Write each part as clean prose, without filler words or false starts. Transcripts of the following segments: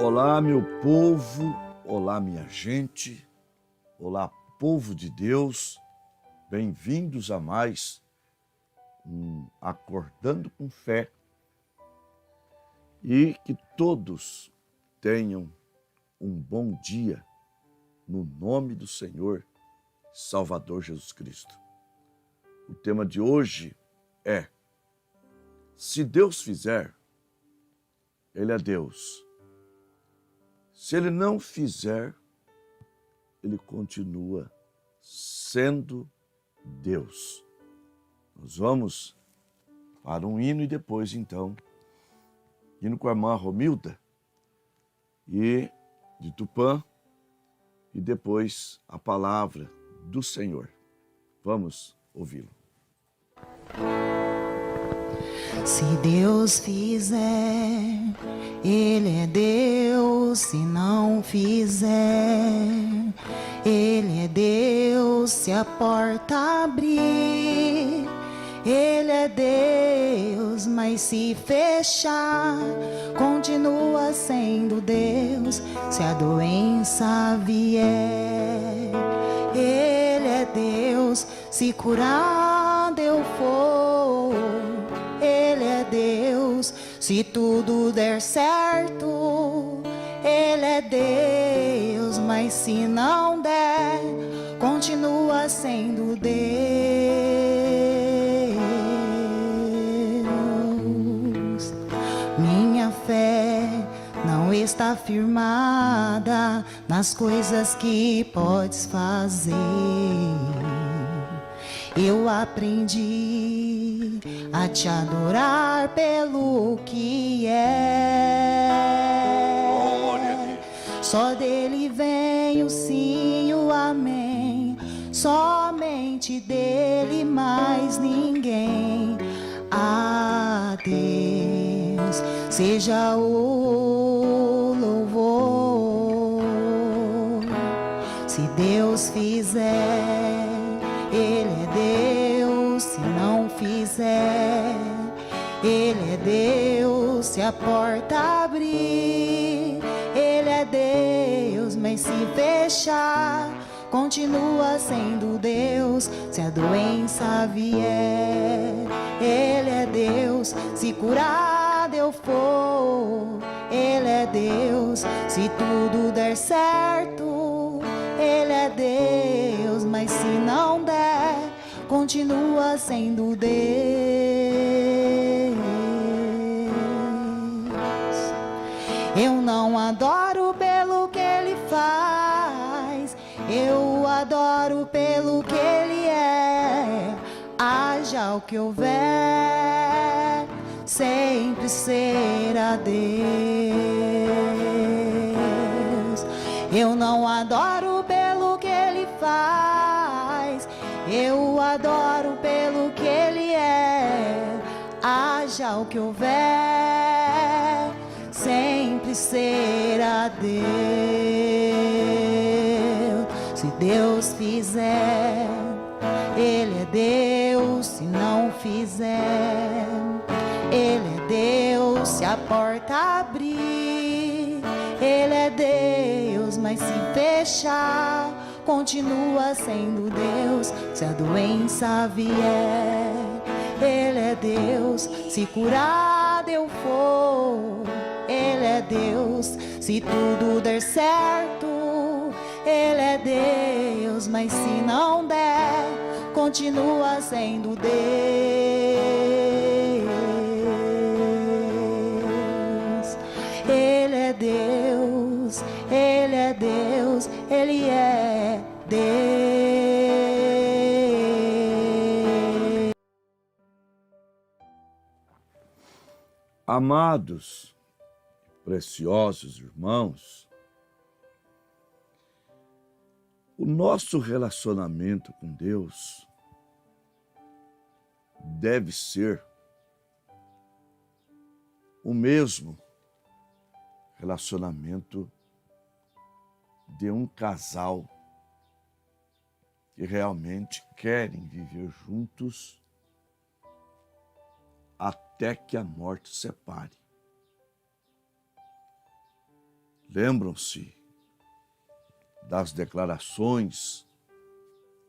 Olá, meu povo, olá, minha gente, olá, povo de Deus, bem-vindos a mais um Acordando com Fé, e que todos tenham um bom dia no nome do Senhor Salvador Jesus Cristo. O tema de hoje é: se Deus fizer, Ele é Deus. Se Ele não fizer, Ele continua sendo Deus. Nós vamos para um hino e depois, então, hino com a irmã Romilda e de Tupã, e depois a palavra do Senhor. Vamos ouvi-lo. Se Deus fizer, Ele é Deus. Se não fizer, Ele é Deus. Se a porta abrir, Ele é Deus. Mas se fechar, continua sendo Deus. Se a doença vier, Ele é Deus. Se curado eu for, Ele é Deus. Se tudo der certo, Ele é Deus. Mas se não der, continua sendo Deus. Minha fé não está firmada nas coisas que podes fazer. Eu aprendi a te adorar pelo que é. Só dele vem o sim, o amém. Somente dele, mais ninguém. A Deus seja o louvor. Se Deus fizer, Ele é Deus. Se não fizer, Ele é Deus. a porta abrir, Ele é Deus, mas se fechar, continua sendo Deus. Se a doença vier, Ele é Deus. Se curado eu for, Ele é Deus. Se tudo der certo, Ele é Deus. Mas se não der, continua sendo Deus. Eu não adoro pelo que Ele faz, eu adoro pelo que Ele é. Haja o que houver, sempre será Deus. Eu não adoro pelo que Ele faz, eu adoro pelo que Ele é. Haja o que houver, sempre será Deus. Se Deus fizer, Ele é Deus. Se não fizer, Ele é Deus. Se a porta abrir, Ele é Deus. Mas se fechar, continua sendo Deus. Se a doença vier, Ele é Deus. Se curado eu for, Ele é Deus. Se tudo der certo, Ele é Deus. Mas se não der, continua sendo Deus. Ele é Deus, Ele é Deus, Ele é Deus. Amados, preciosos irmãos, o nosso relacionamento com Deus deve ser o mesmo relacionamento de um casal que realmente querem viver juntos até que a morte separe. Lembram-se das declarações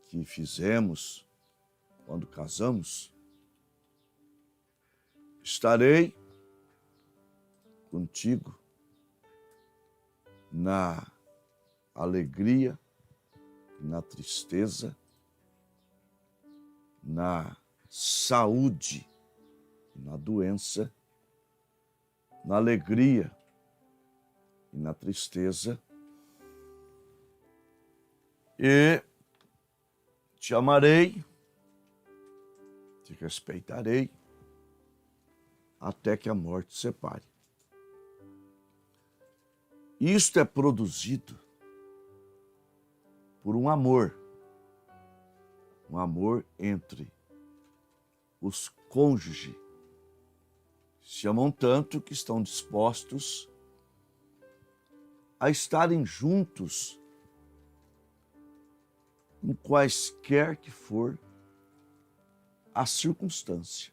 que fizemos quando casamos? Estarei contigo na alegria, na tristeza, na saúde, na doença, na alegria e na tristeza. E te amarei, te respeitarei, até que a morte separe. Isto é produzido por um amor entre os cônjuges. Se amam tanto que estão dispostos a estarem juntos em quaisquer que for a circunstância.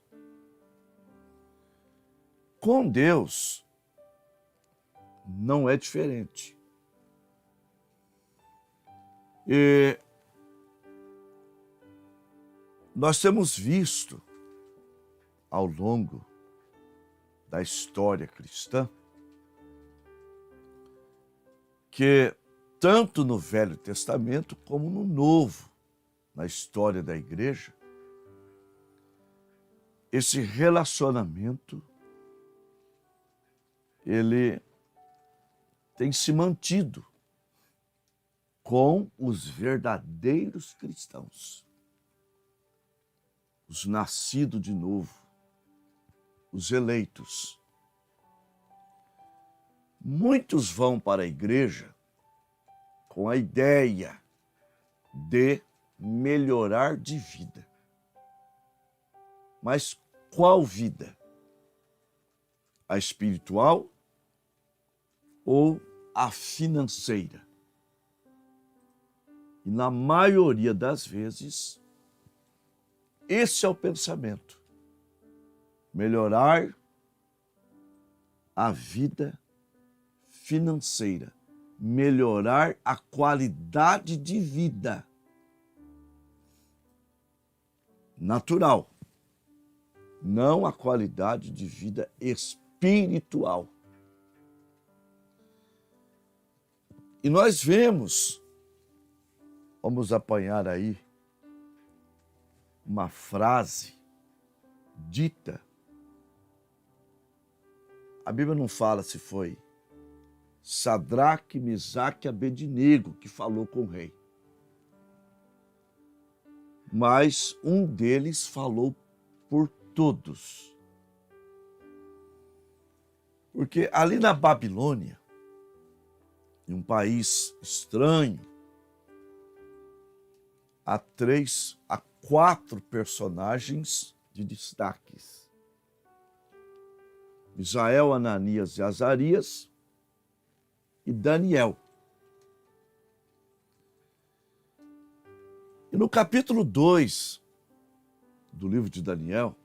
Com Deus não é diferente. E nós temos visto ao longo da história cristã que tanto no Velho Testamento como no Novo, na história da igreja, esse relacionamento ele tem se mantido com os verdadeiros cristãos, os nascidos de novo, os eleitos. Muitos vão para a igreja com a ideia de melhorar de vida. Mas qual vida? A espiritual ou a financeira? E na maioria das vezes, esse é o pensamento. Melhorar a vida financeira, melhorar a qualidade de vida natural, não a qualidade de vida espiritual. E nós vemos, vamos apanhar aí uma frase dita. A Bíblia não fala se foi Sadraque, Mesaque e Abednego que falou com o rei. Mas um deles falou por todos. Porque ali na Babilônia, em um país estranho, há 3 a 4 personagens de destaques. Misael, Ananias e Azarias e Daniel. E no capítulo 2 do livro de Daniel,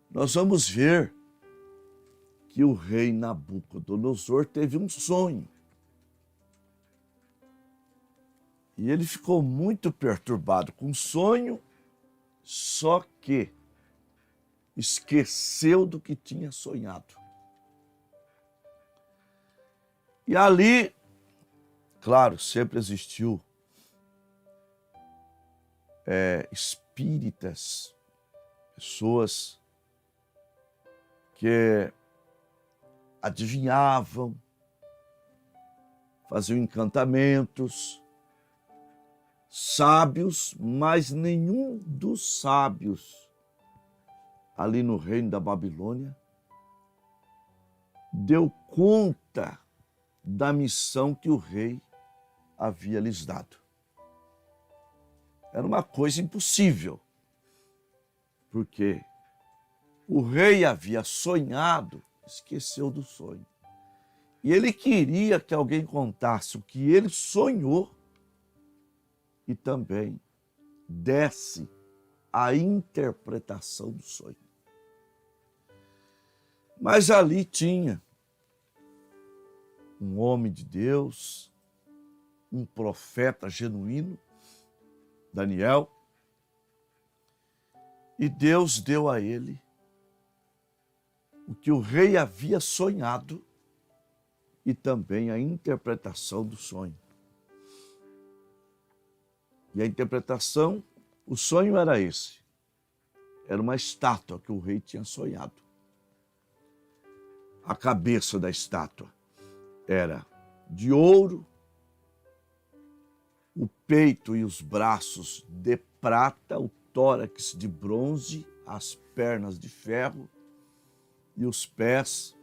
nós vamos ver que o rei Nabucodonosor teve um sonho. E ele ficou muito perturbado com o sonho, só que esqueceu do que tinha sonhado. E ali, claro, sempre existiu espíritas, pessoas que adivinhavam, faziam encantamentos, sábios, mas nenhum dos sábios ali no reino da Babilônia deu conta da missão que o rei havia lhes dado. Era uma coisa impossível, porque o rei havia sonhado, esqueceu do sonho. E ele queria que alguém contasse o que ele sonhou e também desse a interpretação do sonho. Mas ali tinha um homem de Deus, um profeta genuíno, Daniel, e Deus deu a ele o que o rei havia sonhado e também a interpretação do sonho. E a interpretação, o sonho era esse. Era uma estátua que o rei tinha sonhado. A cabeça da estátua era de ouro, o peito e os braços de prata, o tórax de bronze, as pernas de ferro e os pés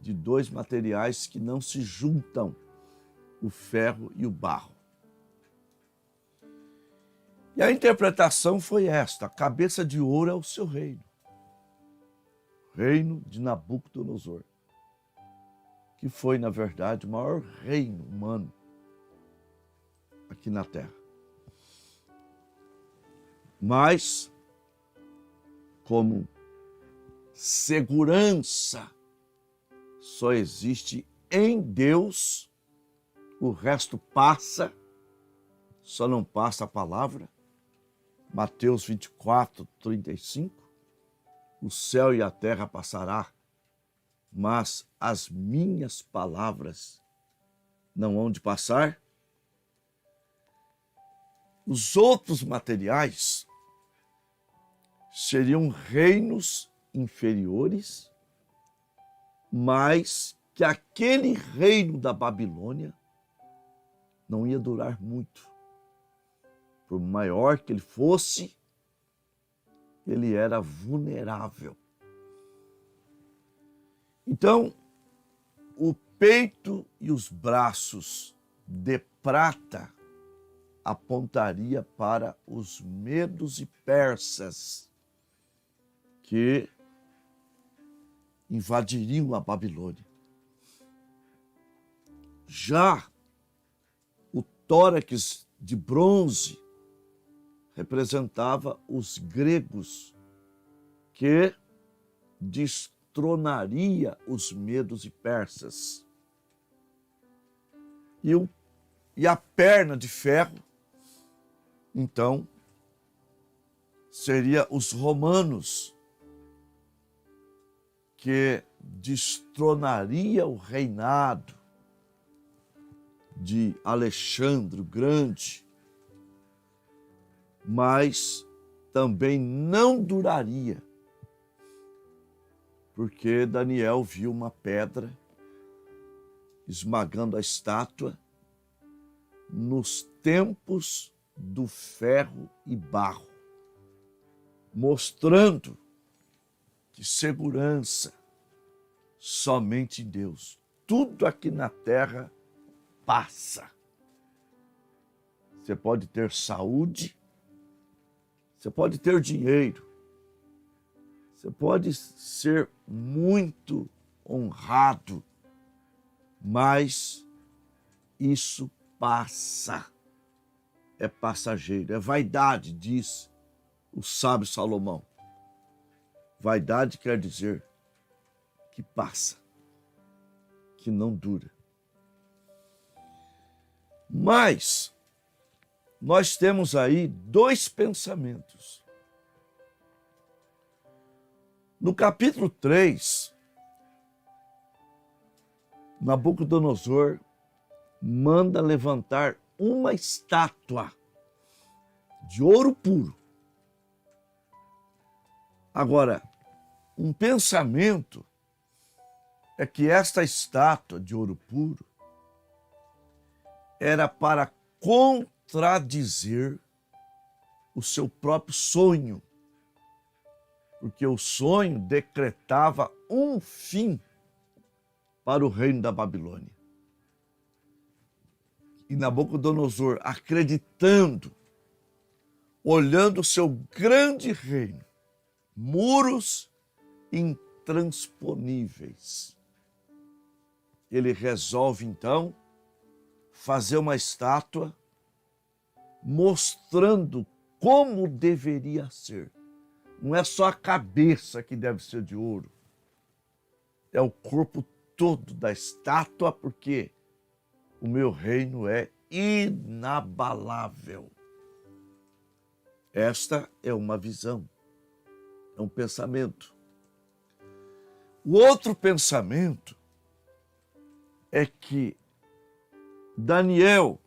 de 2 materiais que não se juntam, o ferro e o barro. E a interpretação foi esta: a cabeça de ouro é o seu reino, reino de Nabucodonosor, que foi, na verdade, o maior reino humano aqui na Terra. Mas, como segurança só existe em Deus, o resto passa, só não passa a palavra. Mateus 24, 35, o céu e a terra passará, mas as minhas palavras não hão de passar. Os outros materiais seriam reinos inferiores, mas que aquele reino da Babilônia não ia durar muito. Por maior que ele fosse, ele era vulnerável. Então, o peito e os braços de prata apontaria para os medos e persas que invadiriam a Babilônia. Já o tórax de bronze representava os gregos que destronaria os medos e persas. E a perna de ferro, então, seria os romanos, que destronaria o reinado de Alexandre o Grande, mas também não duraria, porque Daniel viu uma pedra esmagando a estátua nos tempos do ferro e barro, mostrando que segurança somente em Deus. Tudo aqui na terra passa. Você pode ter saúde, você pode ter dinheiro, você pode ser muito honrado, mas isso passa. É passageiro, é vaidade, diz o sábio Salomão. Vaidade quer dizer que passa, que não dura. Mas nós temos aí dois pensamentos. No capítulo 3, Nabucodonosor manda levantar uma estátua de ouro puro. Agora, um pensamento é que esta estátua de ouro puro era para contradizer o seu próprio sonho, porque o sonho decretava um fim para o reino da Babilônia. E Nabucodonosor, acreditando, olhando o seu grande reino, muros intransponíveis, ele resolve então fazer uma estátua mostrando como deveria ser. Não é só a cabeça que deve ser de ouro, é o corpo todo da estátua, porque o meu reino é inabalável. Esta é uma visão, é um pensamento. O outro pensamento é que Daniel,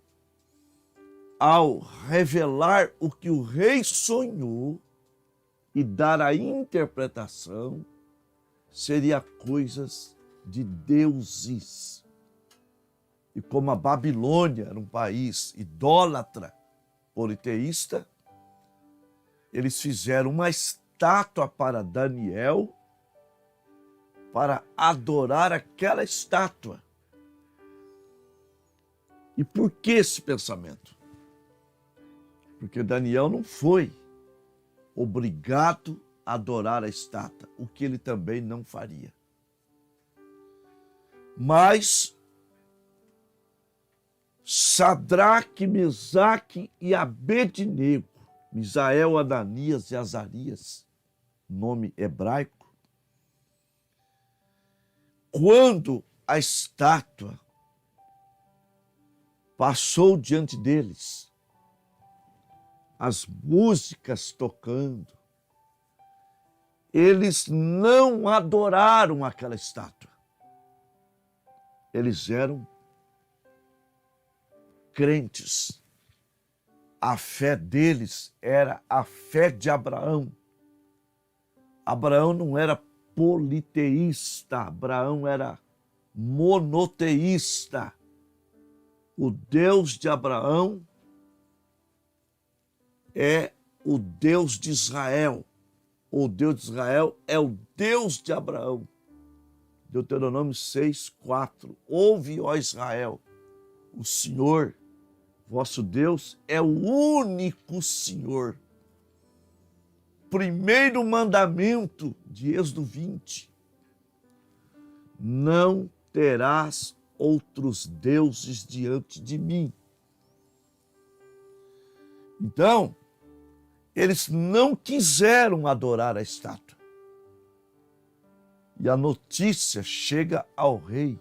ao revelar o que o rei sonhou e dar a interpretação, seria coisas de deuses. E como a Babilônia era um país idólatra, politeísta, eles fizeram uma estátua para Daniel para adorar aquela estátua. E por que esse pensamento? Porque Daniel não foi obrigado a adorar a estátua, o que ele também não faria. Mas Sadraque, Mesaque e Abednego, Misael, Ananias e Azarias, nome hebraico, quando a estátua passou diante deles, as músicas tocando, eles não adoraram aquela estátua. Eles eram crentes. A fé deles era a fé de Abraão. Abraão não era politeísta, Abraão era monoteísta. O Deus de Abraão é o Deus de Israel. O Deus de Israel é o Deus de Abraão. Deuteronômio 6:4. Ouve, ó Israel, o Senhor, vosso Deus, é o único Senhor. Primeiro mandamento de Êxodo 20. Não terás outros deuses diante de mim. Então, eles não quiseram adorar a estátua. E a notícia chega ao rei.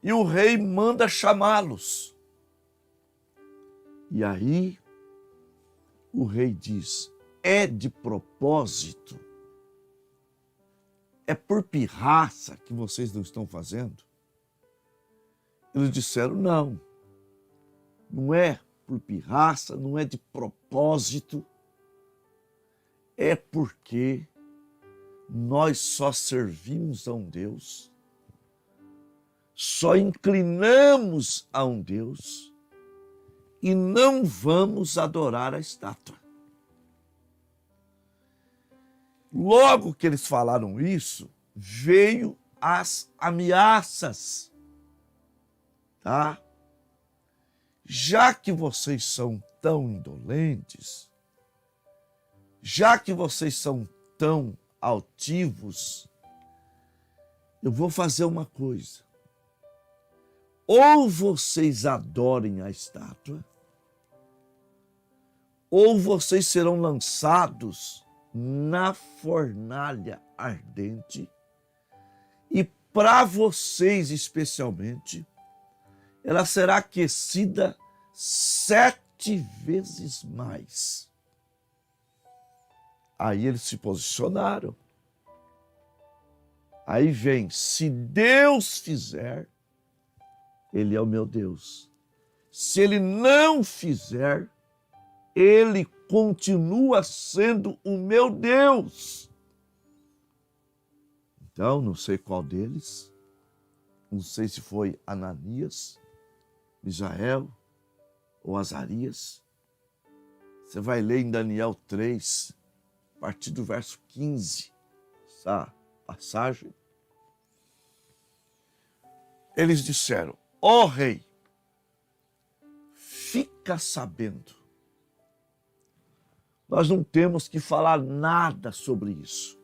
E o rei manda chamá-los. E aí o rei diz: é de propósito? É por pirraça que vocês não estão fazendo? Eles disseram: não, não é por pirraça, não é de propósito, é porque nós só servimos a um Deus, só inclinamos a um Deus e não vamos adorar a estátua. Logo que eles falaram isso, veio as ameaças, tá? Já que vocês são tão indolentes, já que vocês são tão altivos, eu vou fazer uma coisa. Ou vocês adorem a estátua, ou vocês serão lançados na fornalha ardente, e para vocês especialmente, ela será aquecida 7 vezes mais. Aí eles se posicionaram. Aí vem: se Deus fizer, Ele é o meu Deus. Se Ele não fizer, Ele continua sendo o meu Deus. Então, não sei qual deles, não sei se foi Ananias, Misael ou Azarias. Você vai ler em Daniel 3, a partir do verso 15, essa passagem. Eles disseram: ó rei, fica sabendo, nós não temos que falar nada sobre isso.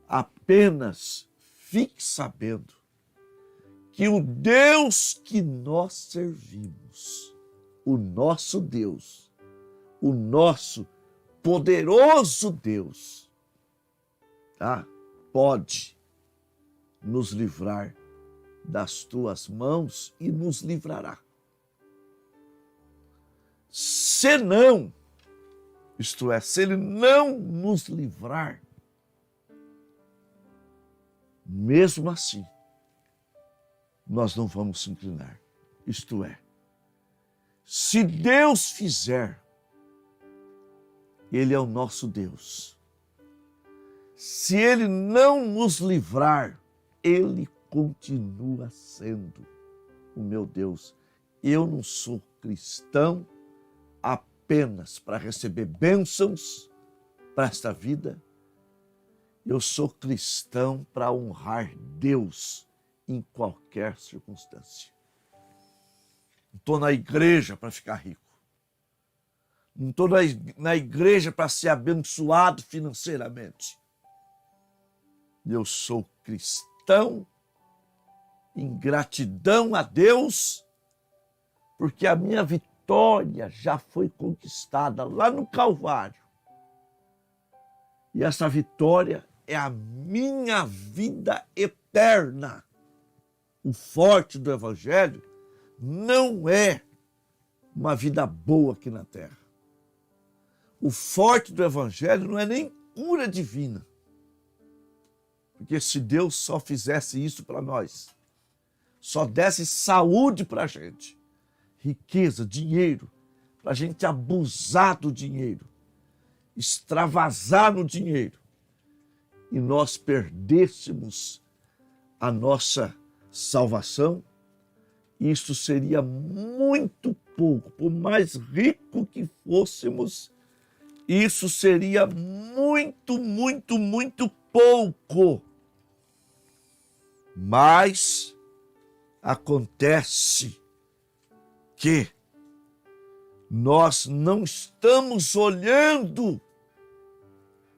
Apenas fique sabendo que o Deus que nós servimos, o nosso Deus, o nosso poderoso Deus, tá? Pode nos livrar das tuas mãos e nos livrará. Se não, isto é, se Ele não nos livrar, mesmo assim, nós não vamos se inclinar. Isto é, se Deus fizer, Ele é o nosso Deus. Se Ele não nos livrar, Ele continua sendo o meu Deus. Eu não sou cristão apenas para receber bênçãos para esta vida. Eu sou cristão para honrar Deus em qualquer circunstância. Não estou na igreja para ficar rico. Não estou na igreja para ser abençoado financeiramente. Eu sou cristão em gratidão a Deus, porque a minha vitória já foi conquistada lá no Calvário. E essa vitória é a minha vida eterna. O forte do Evangelho não é uma vida boa aqui na terra. O forte do Evangelho não é nem cura divina. Porque se Deus só fizesse isso para nós, só desse saúde para a gente, riqueza, dinheiro, para a gente abusar do dinheiro, extravasar no dinheiro, e nós perdêssemos a nossa salvação, isso seria muito pouco. Por mais rico que fôssemos, isso seria muito, muito, muito pouco. Mas acontece que nós não estamos olhando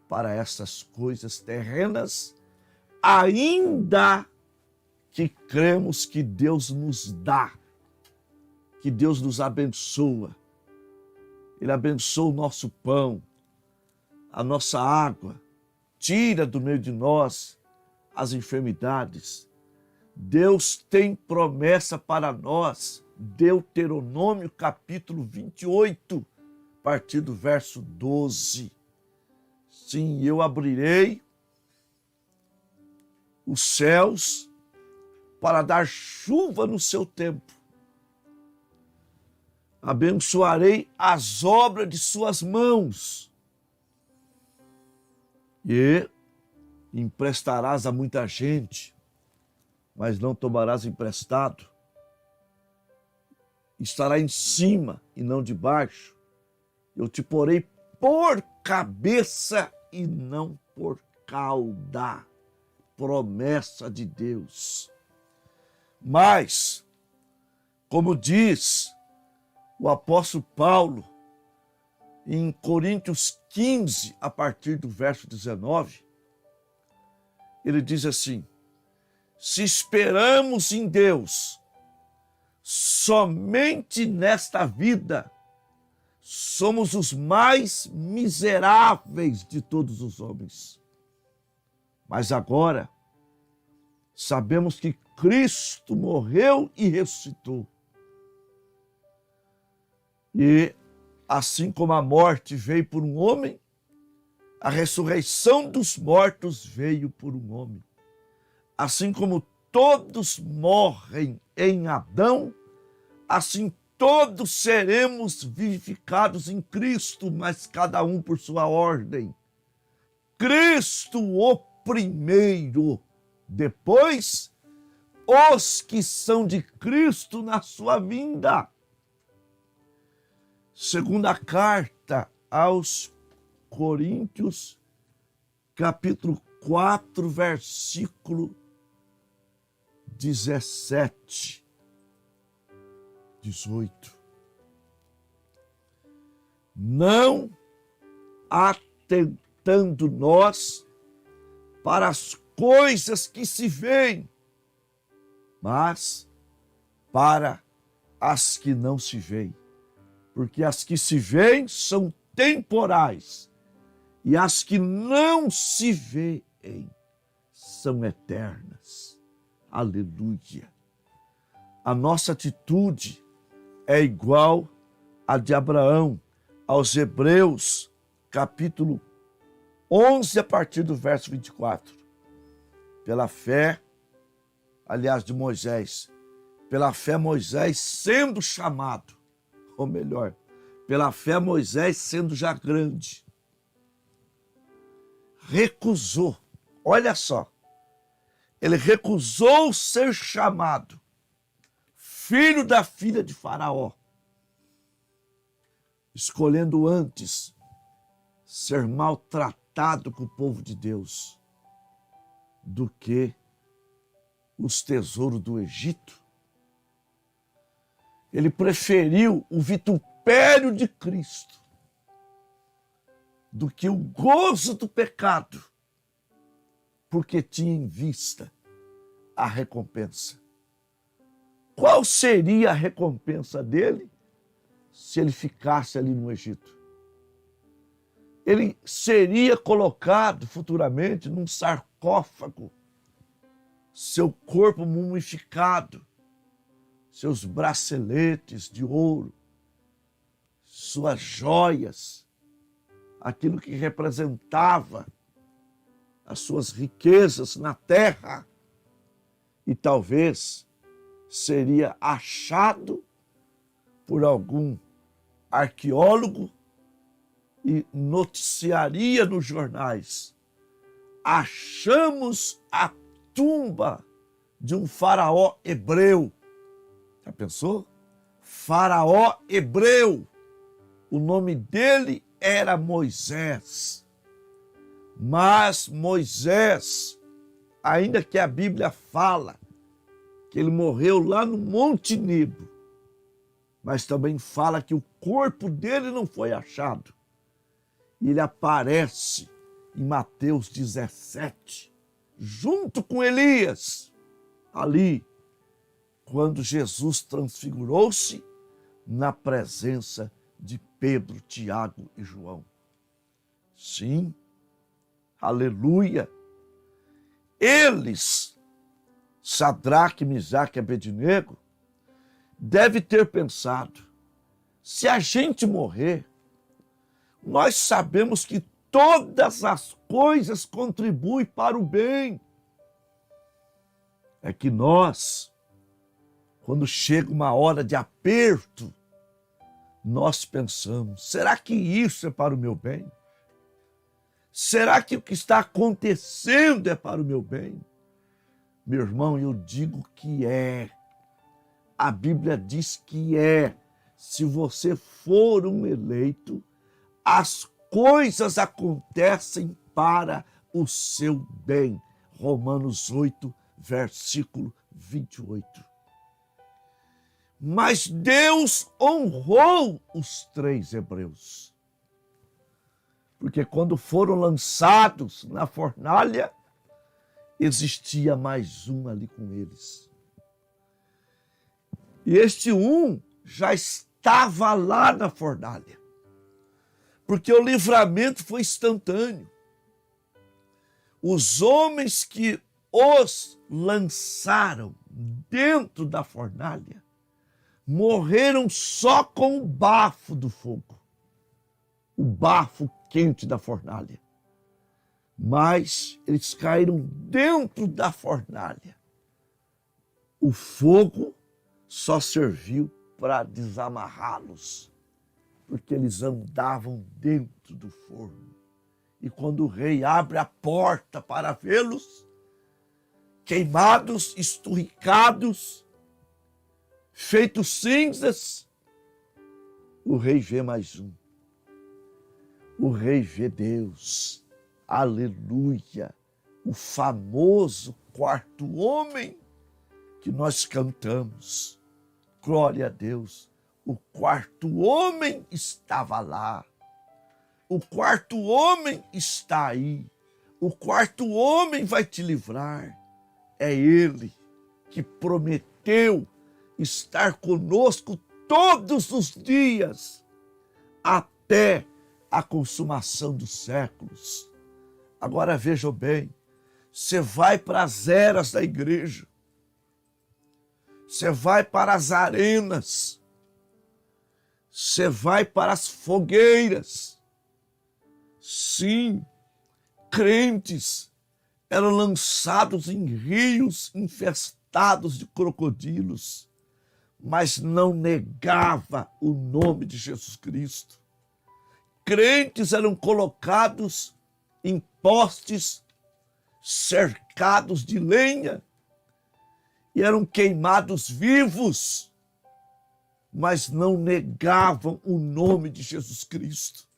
para essas coisas terrenas, ainda que cremos que Deus nos dá, que Deus nos abençoa. Ele abençoa o nosso pão, a nossa água, tira do meio de nós as enfermidades. Deus tem promessa para nós. Deuteronômio capítulo 28, a partir do verso 12. Sim, eu abrirei os céus para dar chuva no seu tempo. Abençoarei as obras de suas mãos. E emprestarás a muita gente, mas não tomarás emprestado. Estará em cima e não debaixo. Eu te porei por cabeça e não por cauda. Promessa de Deus. Mas, como diz o apóstolo Paulo em Coríntios 15, a partir do verso 19, ele diz assim: se esperamos em Deus somente nesta vida, somos os mais miseráveis de todos os homens. Mas agora, sabemos que Cristo morreu e ressuscitou. E assim como a morte veio por um homem, a ressurreição dos mortos veio por um homem. Assim como todos morrem em Adão, assim todos seremos vivificados em Cristo, mas cada um por sua ordem. Cristo o primeiro, depois os que são de Cristo na sua vinda. Segunda carta aos Coríntios, capítulo 4, versículo 17, 18. Não atentando nós para as coisas que se veem, mas para as que não se veem. Porque as que se veem são temporais e as que não se veem são eternas. Aleluia. A nossa atitude é igual a de Abraão, aos Hebreus, capítulo 11, a partir do verso 24. Pela fé, aliás, de Moisés, pela fé Moisés sendo chamado, ou melhor, pela fé Moisés sendo já grande, recusou, olha só, ele recusou ser chamado filho da filha de Faraó, escolhendo antes ser maltratado com o povo de Deus do que os tesouros do Egito. Ele preferiu o vitupério de Cristo do que o gozo do pecado, porque tinha em vista a recompensa. Qual seria a recompensa dele se ele ficasse ali no Egito? Ele seria colocado futuramente num sarcófago, seu corpo mumificado, seus braceletes de ouro, suas joias, aquilo que representava as suas riquezas na terra, e talvez seria achado por algum arqueólogo e noticiaria nos jornais: achamos a tumba de um faraó hebreu. Já pensou? Faraó hebreu. O nome dele era Moisés. Mas Moisés, ainda que a Bíblia fala que ele morreu lá no Monte Nebo, mas também fala que o corpo dele não foi achado. E ele aparece em Mateus 17, junto com Elias, ali, quando Jesus transfigurou-se na presença de Pedro, Tiago e João. Sim, Aleluia! Eles, Sadraque, Misaque e Abednego, deve ter pensado, se a gente morrer, nós sabemos que todas as coisas contribuem para o bem. É que nós, quando chega uma hora de aperto, nós pensamos, será que isso é para o meu bem? Será que o que está acontecendo é para o meu bem? Meu irmão, eu digo que é. A Bíblia diz que é. Se você for um eleito, as coisas acontecem para o seu bem. Romanos 8, versículo 28. Mas Deus honrou os 3 hebreus. Porque quando foram lançados na fornalha, existia mais um ali com eles. E este um já estava lá na fornalha. Porque o livramento foi instantâneo. Os homens que os lançaram dentro da fornalha morreram só com o bafo do fogo, o bafo quente da fornalha. Mas eles caíram dentro da fornalha. O fogo só serviu para desamarrá-los, porque eles andavam dentro do forno. E quando o rei abre a porta para vê-los, queimados, esturricados, feitos cinzas, o rei vê mais um. O rei vê Deus. Aleluia! O famoso 4º homem que nós cantamos. Glória a Deus. O 4º homem estava lá. O 4º homem está aí. O 4º homem vai te livrar. É ele que prometeu estar conosco todos os dias, até a consumação dos séculos. Agora vejam bem, você vai para as eras da igreja, você vai para as arenas, você vai para as fogueiras. Sim, crentes eram lançados em rios infestados de crocodilos, mas não negava o nome de Jesus Cristo. Crentes eram colocados em postes cercados de lenha e eram queimados vivos, mas não negavam o nome de Jesus Cristo.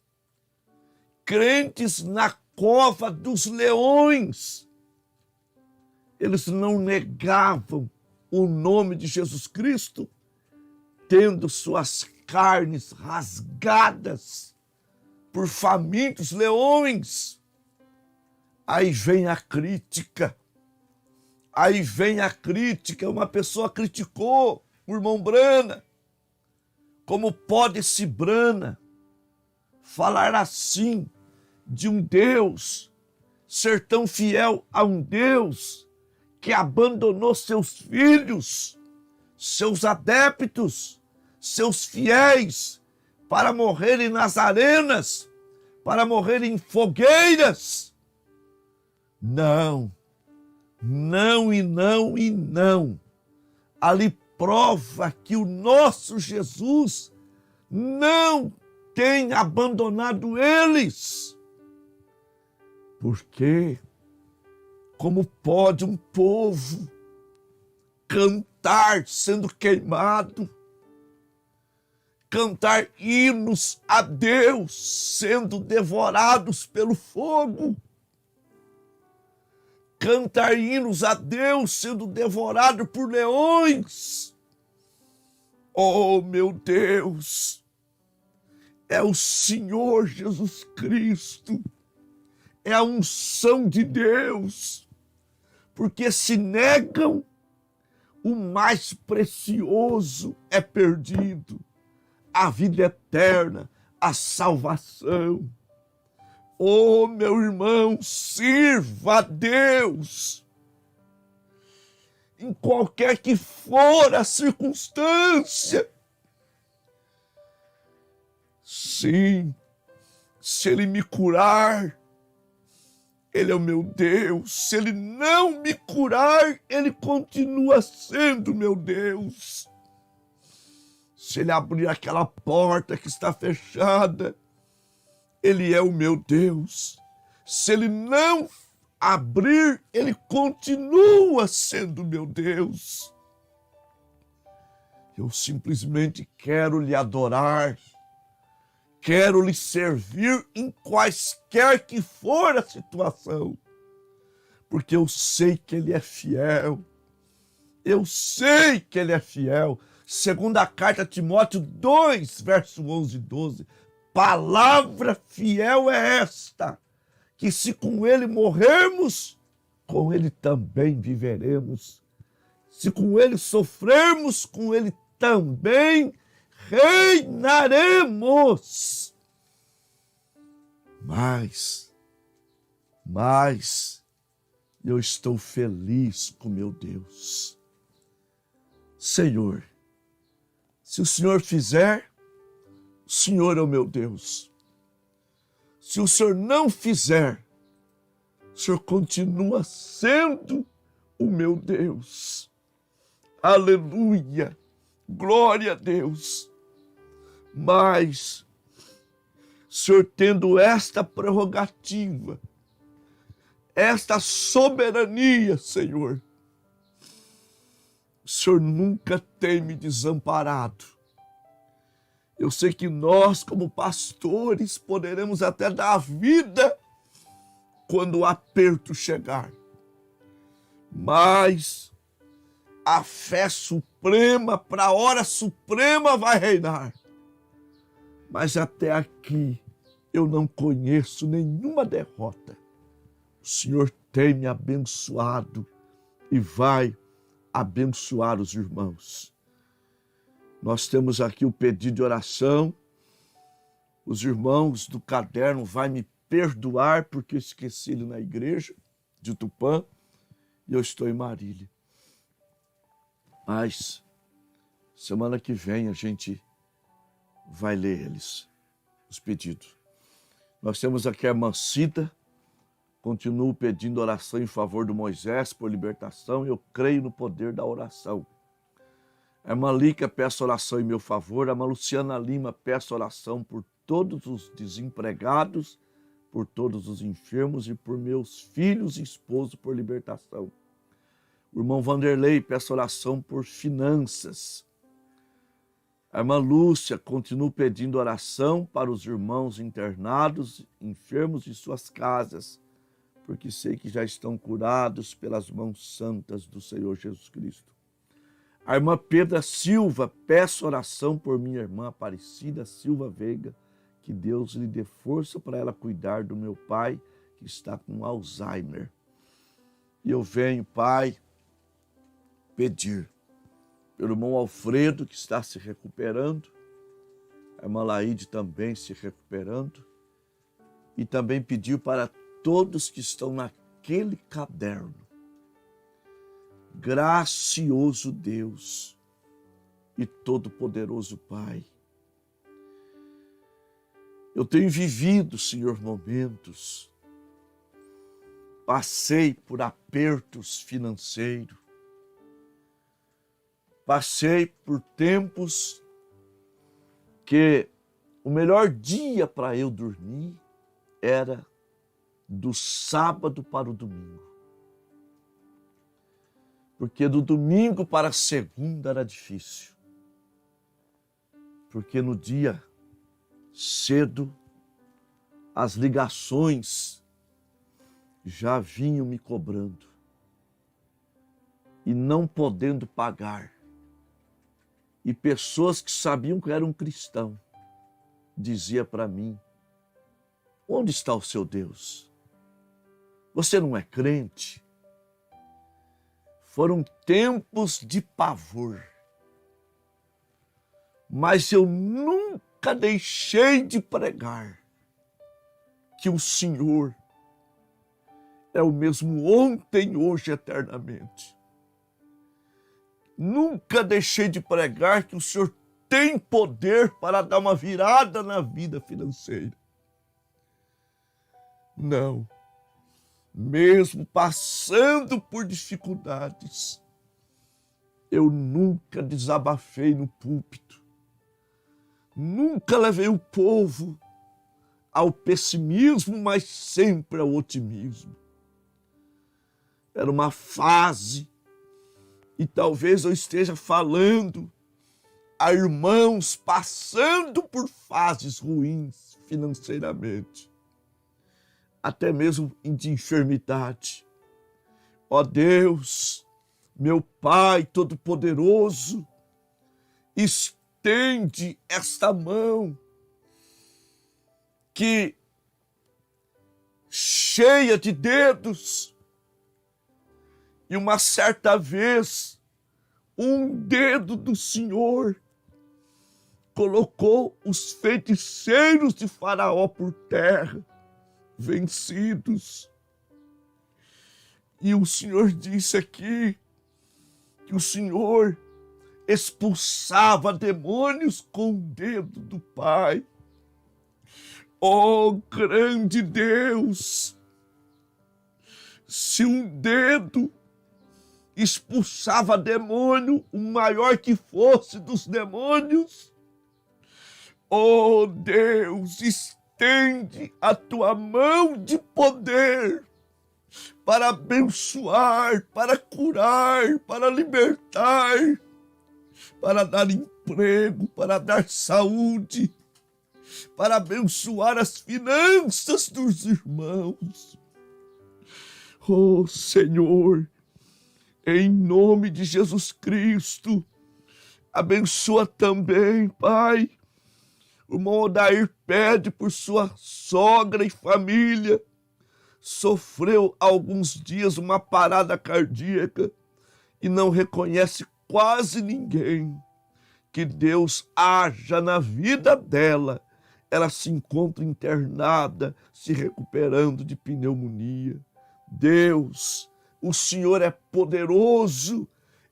Crentes na cova dos leões, eles não negavam o nome de Jesus Cristo, tendo suas carnes rasgadas por famintos leões. Aí vem a crítica. Aí vem a crítica. Uma pessoa criticou o irmão Brana. Como pode esse Brana falar assim de um Deus, ser tão fiel a um Deus que abandonou seus filhos, seus adeptos, seus fiéis, para morrerem nas arenas, para morrerem em fogueiras? Não, não e não e não. Ali prova que o nosso Jesus não tem abandonado eles. Porque como pode um povo cantar sendo queimado, cantar hinos a Deus sendo devorados pelo fogo, cantar hinos a Deus sendo devorado por leões? Oh, meu Deus! É o Senhor Jesus Cristo, é a unção de Deus, porque se negam, o mais precioso é perdido, a vida eterna, a salvação. Oh, meu irmão, sirva a Deus. Em qualquer que for a circunstância. Sim, se Ele me curar, Ele é o meu Deus. Se Ele não me curar, Ele continua sendo meu Deus. Se Ele abrir aquela porta que está fechada, Ele é o meu Deus. Se Ele não abrir, Ele continua sendo meu Deus. Eu simplesmente quero lhe adorar, quero lhe servir em quaisquer que for a situação, porque eu sei que Ele é fiel. Eu sei que Ele é fiel. Segundo a carta a Timóteo 2, verso 11 e 12, palavra fiel é esta, que se com Ele morrermos, com Ele também viveremos. Se com Ele sofrermos, com Ele também reinaremos. Mas eu estou feliz com meu Deus. Senhor, se o Senhor fizer, o Senhor é o meu Deus. Se o Senhor não fizer, o Senhor continua sendo o meu Deus. Aleluia, glória a Deus. Mas, Senhor, tendo esta prerrogativa, esta soberania, Senhor, o Senhor nunca tem me desamparado. Eu sei que nós, como pastores, poderemos até dar a vida quando o aperto chegar. Mas a fé suprema, para a hora suprema, vai reinar. Mas até aqui eu não conheço nenhuma derrota. O Senhor tem me abençoado e vai abençoar os irmãos. Nós temos aqui o pedido de oração. Os irmãos do caderno vão me perdoar porque eu esqueci ele na igreja de Tupã e eu estou em Marília. Mas semana que vem a gente vai ler eles, os pedidos. Nós temos aqui a irmã Cida. Continuo pedindo oração em favor do Moisés por libertação. Eu creio no poder da oração. A irmã Líca, peço oração em meu favor. A irmã Luciana Lima, peço oração por todos os desempregados, por todos os enfermos e por meus filhos e esposo por libertação. O irmão Vanderlei, peço oração por finanças. A irmã Lúcia, continuo pedindo oração para os irmãos internados, enfermos de suas casas, porque sei que já estão curados pelas mãos santas do Senhor Jesus Cristo. A irmã Pedra Silva, peço oração por minha irmã Aparecida Silva Veiga, que Deus lhe dê força para ela cuidar do meu pai, que está com Alzheimer. E eu venho, Pai, pedir pelo irmão Alfredo, que está se recuperando, a irmã Laíde também se recuperando, e também pedir para todos que estão naquele caderno. Gracioso Deus e todo-poderoso Pai, eu tenho vivido, Senhor, momentos, passei por apertos financeiros, passei por tempos que o melhor dia para eu dormir era do sábado para o domingo. Porque do domingo para a segunda era difícil. Porque no dia cedo as ligações já vinham me cobrando. E não podendo pagar. E pessoas que sabiam que eu era um cristão diziam para mim: onde está o seu Deus? Você não é crente? Foram tempos de pavor. Mas eu nunca deixei de pregar que o Senhor é o mesmo ontem, hoje e eternamente. Nunca deixei de pregar que o Senhor tem poder para dar uma virada na vida financeira. Não. Mesmo passando por dificuldades, eu nunca desabafei no púlpito. Nunca levei o povo ao pessimismo, mas sempre ao otimismo. Era uma fase, e talvez eu esteja falando a irmãos passando por fases ruins financeiramente, até mesmo de enfermidade. Ó Deus, meu Pai Todo-Poderoso, estende esta mão que, cheia de dedos, e uma certa vez, um dedo do Senhor colocou os feiticeiros de Faraó por terra, vencidos. E o Senhor disse aqui que o Senhor expulsava demônios com o dedo do Pai. Oh, grande Deus! Se um dedo expulsava demônio, o maior que fosse dos demônios, oh Deus, estende a tua mão de poder para abençoar, para curar, para libertar, para dar emprego, para dar saúde, para abençoar as finanças dos irmãos. Oh Senhor, em nome de Jesus Cristo, abençoa também, Pai. O irmão Odair pede por sua sogra e família. Sofreu há alguns dias uma parada cardíaca e não reconhece quase ninguém. Que Deus haja na vida dela. Ela se encontra internada, se recuperando de pneumonia. Deus, o Senhor é poderoso,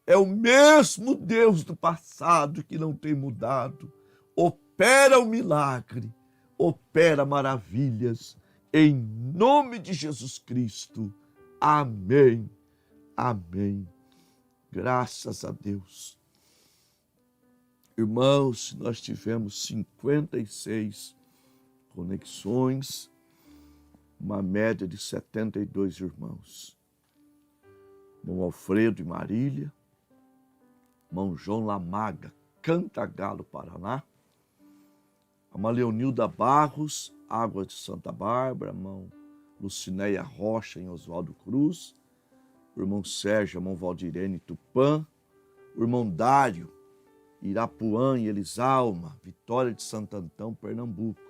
é o mesmo Deus do passado que não tem mudado. Opera o milagre, opera maravilhas, em nome de Jesus Cristo. Amém, amém. Graças a Deus. Irmãos, nós tivemos 56 conexões, uma média de 72 irmãos. Irmão Alfredo e Marília, irmão João Lamaga, Cantagalo, Paraná, a irmã Leonilda Barros, Águas de Santa Bárbara, a irmã Lucinéia Rocha, em Oswaldo Cruz, o irmão Sérgio, a irmã Valdirene, Tupã, o irmão Dário, Irapuã e Elisalma, Vitória de Santo Antão, Pernambuco,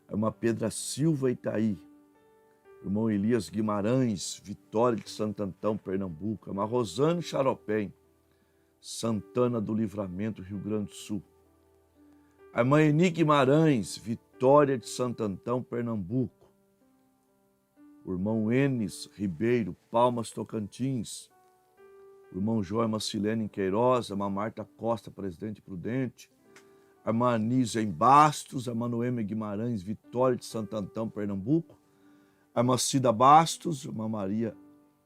a irmã Pedra Silva, Itaí, o irmão Elias Guimarães, Vitória de Santo Antão, Pernambuco, a irmã Rosane Charopem, Santana do Livramento, Rio Grande do Sul, a irmã Eni Guimarães, Vitória de Santo Antão, Pernambuco, o irmão Enes Ribeiro, Palmas, Tocantins, o irmão João Macilene em Queiroz, a irmã Marta Costa, Presidente Prudente, a irmã Anísia em Bastos, a irmã Noêmia Guimarães, Vitória de Santo Antão, Pernambuco, a irmã Cida Bastos, a irmã Maria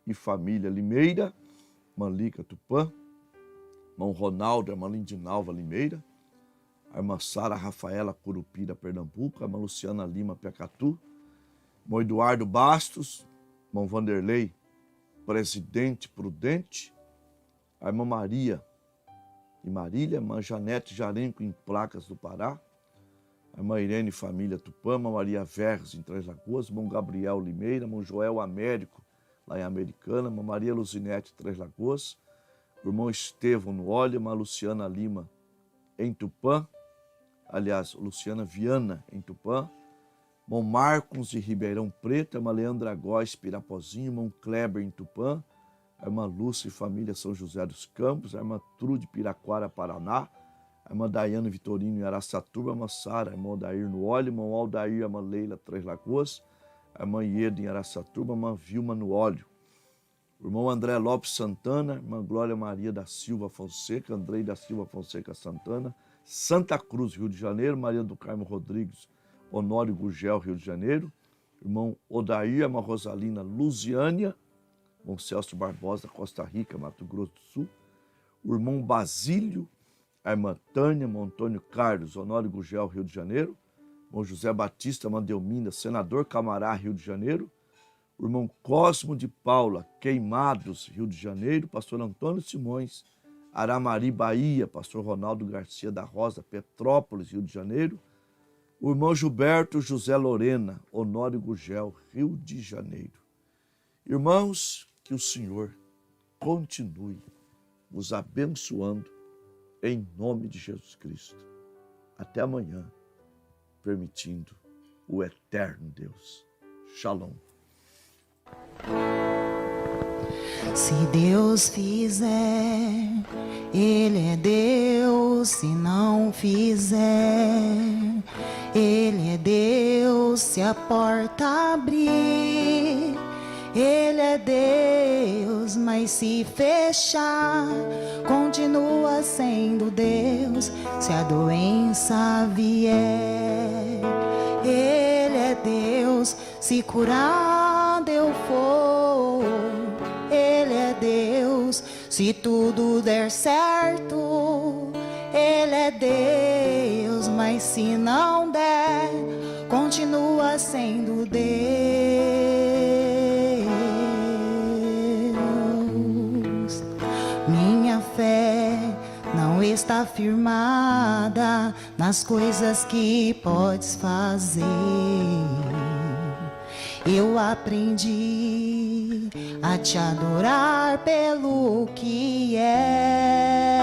e Família Limeira, a irmã Lica Tupã, irmão Ronaldo, a irmã Lindinalva Limeira, a irmã Sara Rafaela Curupira, Pernambuco, a irmã Luciana Lima, Piacatu, irmão Eduardo Bastos, irmão Vanderlei, Presidente Prudente, a irmã Maria e Marília, a irmã Janete Jarenco, em Placas do Pará, a irmã Irene Família Tupã, a irmã Maria Verres, em Três Lagoas, irmão Gabriel Limeira, irmão Joel Américo, lá em Americana, a irmã Maria Luzinete, Três Lagoas, o irmão Estevão no Olho, a irmã Luciana Lima, em Tupã, aliás, Luciana Viana, em Tupã, irmão Marcos de Ribeirão Preto, a irmã Leandra Góes, Pirapozinho, irmão Kleber, em Tupã, a irmã Lúcia e Família São José dos Campos, a irmã Trude Piraquara, Paraná, a irmã Daiane Vitorino em Araçatuba, a irmã Sara, a irmã Aldair no Óleo, a irmã Aldair, a irmã Leila, Três Lagoas, a irmã Ieda em Araçatuba, a irmã Vilma no Óleo. O irmão André Lopes Santana, a irmã Glória Maria da Silva Fonseca, Andrei da Silva Fonseca Santana, Santa Cruz, Rio de Janeiro, Maria do Carmo Rodrigues, Honório Gugel, Rio de Janeiro, irmão Odair, a irmã Rosalina Lusiânia, irmão Celso Barbosa, Costa Rica, Mato Grosso do Sul, o irmão Basílio, a irmã Tânia, irmão Antônio Carlos, Honório Gugel, Rio de Janeiro, irmão José Batista, irmã Delmina, senador Camará, Rio de Janeiro, o irmão Cosmo de Paula, Queimados, Rio de Janeiro, pastor Antônio Simões, Aramari, Bahia, pastor Ronaldo Garcia da Rosa, Petrópolis, Rio de Janeiro, o irmão Gilberto José Lorena, Honório Gugel, Rio de Janeiro. Irmãos, que o Senhor continue nos abençoando em nome de Jesus Cristo. Até amanhã, permitindo o eterno Deus. Shalom. Se Deus fizer, Ele é Deus. Se não fizer, Ele é Deus. Se a porta abrir, Ele é Deus. Mas se fechar, continua sendo Deus. Se a doença vier, Ele é Deus. Se curado eu for, Ele é Deus. Se tudo der certo, Ele é Deus. Mas se não der, continua sendo Deus. Minha fé não está firmada nas coisas que podes fazer. Eu aprendi a te adorar pelo que é.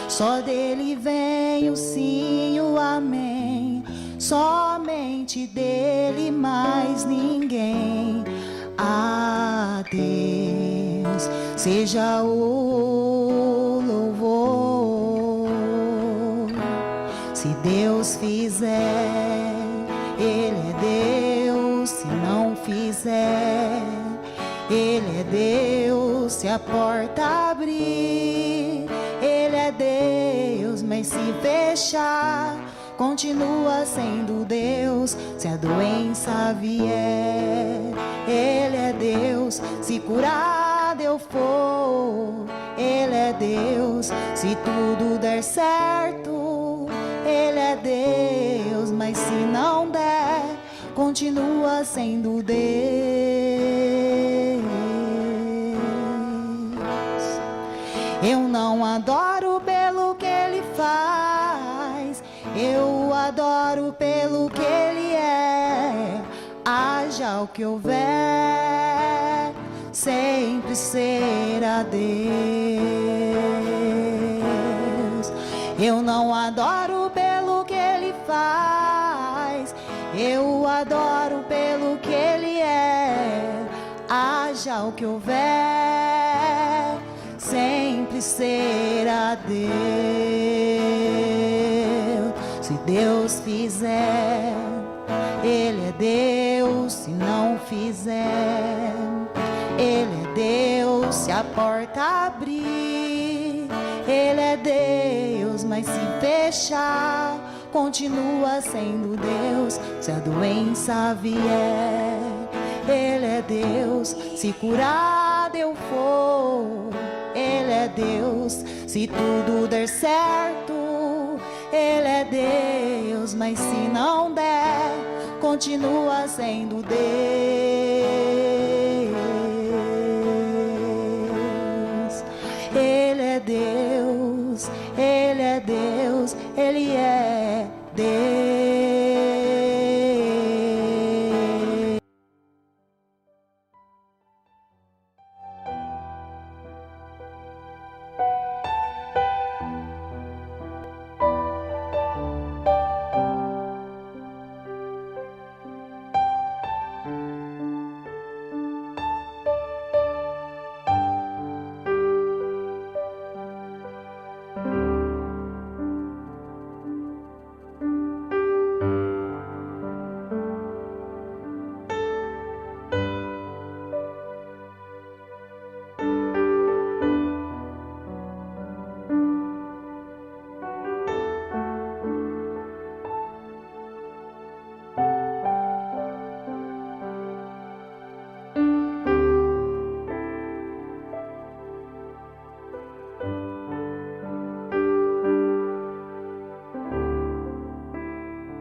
Só dele vem o sim e o amém. Somente dele, mais ninguém. A Deus seja o louvor. Se Deus fizer, Ele é Deus. Se não fizer, Ele é Deus. Se a porta abrir, Ele é Deus. Mas se fechar, continua sendo Deus. Se a doença vier, Ele é Deus. Se curado eu for, Ele é Deus. Se tudo der certo, Ele é Deus. Mas se não der, continua sendo Deus. Eu não adoro pelo que Ele faz, eu adoro pelo que Ele é. Haja o que houver, sempre será Deus. Eu não adoro pelo que Ele faz, eu adoro pelo que Ele é. Haja o que houver, sempre será Deus. Se Deus fizer, Ele é Deus. Se não fizer, Ele é Deus. Se a porta abrir, Ele é Deus. Mas se fechar, continua sendo Deus. Se a doença vier, Ele é Deus. Se curado eu for, Ele é Deus. Se tudo der certo, Ele é Deus. Mas se não der, continua sendo Deus. Ele é Deus, Ele é Deus, Ele é